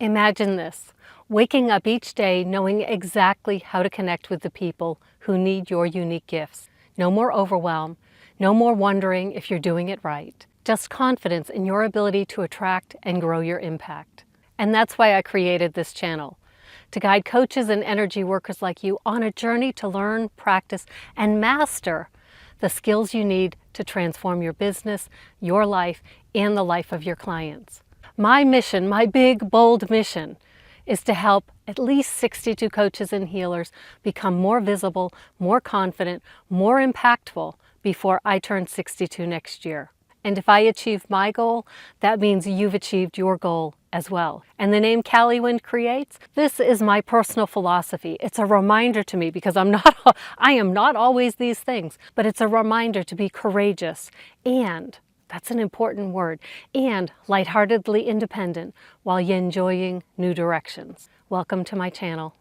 Imagine this, waking up each day knowing exactly how to connect with the people who need your unique gifts. No more overwhelm, no more wondering if you're doing it right. Just confidence in your ability to attract and grow your impact. And that's why I created this channel, to guide coaches and energy workers like you on a journey to learn, practice, and master the skills you need to transform your business, your life, and the life of your clients. My mission, my big, bold mission, is to help at least 62 coaches and healers become more visible, more confident, more impactful before I turn 62 next year. And if I achieve my goal, that means you've achieved your goal as well. And the name Caliwynd creates, this is my personal philosophy. It's a reminder to me, because I am not always these things, but it's a reminder to be courageous and, that's an important word, and lightheartedly independent while yenjoying new directions. Welcome to my channel.